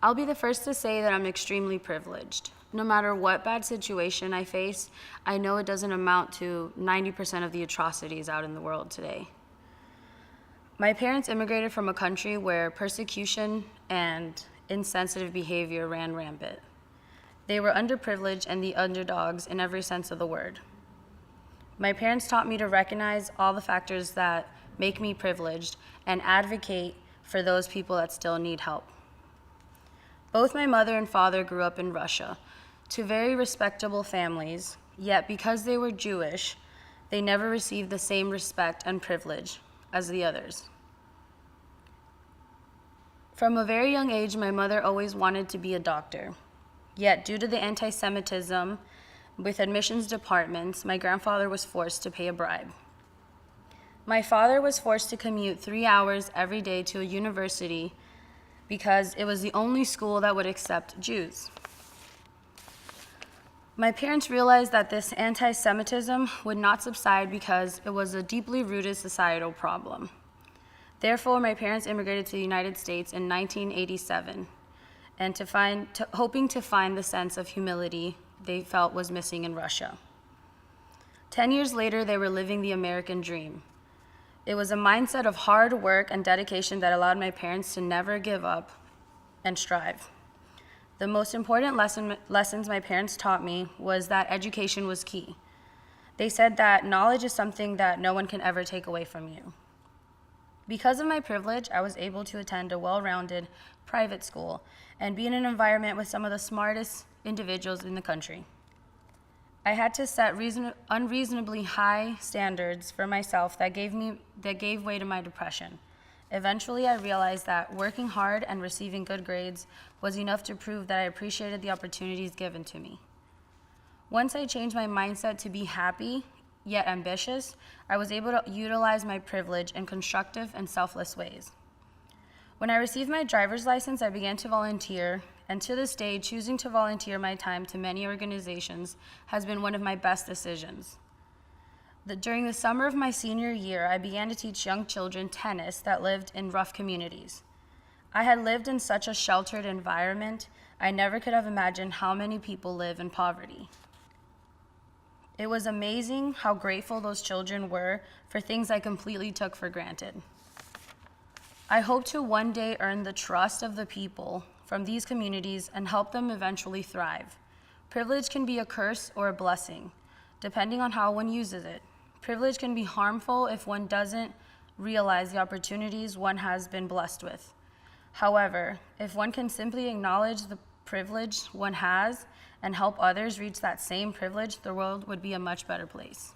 I'll be the first to say that I'm extremely privileged. No matter what bad situation I face, I know it doesn't amount to 90% of the atrocities out in the world today. My parents immigrated from a country where persecution and insensitive behavior ran rampant. They were underprivileged and the underdogs in every sense of the word. My parents taught me to recognize all the factors that make me privileged and advocate for those people that still need help. Both my mother and father grew up in Russia, to very respectable families, yet because they were Jewish, they never received the same respect and privilege as the others. From a very young age, my mother always wanted to be a doctor. Yet, due to the anti-Semitism with admissions departments, my grandfather was forced to pay a bribe. My father was forced to commute 3 hours every day to a university because it was the only school that would accept Jews. My parents realized that this anti-Semitism would not subside because it was a deeply rooted societal problem. Therefore, my parents immigrated to the United States in 1987, and hoping to find the sense of humility they felt was missing in Russia. 10 years later, they were living the American dream. It was a mindset of hard work and dedication that allowed my parents to never give up and strive. The most important lessons my parents taught me was that education was key. They said that knowledge is something that no one can ever take away from you. Because of my privilege, I was able to attend a well-rounded private school and be in an environment with some of the smartest individuals in the country. I had to set unreasonably high standards for myself that gave way to my depression. Eventually, I realized that working hard and receiving good grades was enough to prove that I appreciated the opportunities given to me. Once I changed my mindset to be happy, yet ambitious, I was able to utilize my privilege in constructive and selfless ways. When I received my driver's license, I began to volunteer, and to this day, choosing to volunteer my time to many organizations has been one of my best decisions. During the summer of my senior year, I began to teach young children tennis that lived in rough communities. I had lived in such a sheltered environment, I never could have imagined how many people live in poverty. It was amazing how grateful those children were for things I completely took for granted. I hope to one day earn the trust of the people from these communities and help them eventually thrive. Privilege can be a curse or a blessing, depending on how one uses it. Privilege can be harmful if one doesn't realize the opportunities one has been blessed with. However, if one can simply acknowledge the privilege one has and help others reach that same privilege, the world would be a much better place.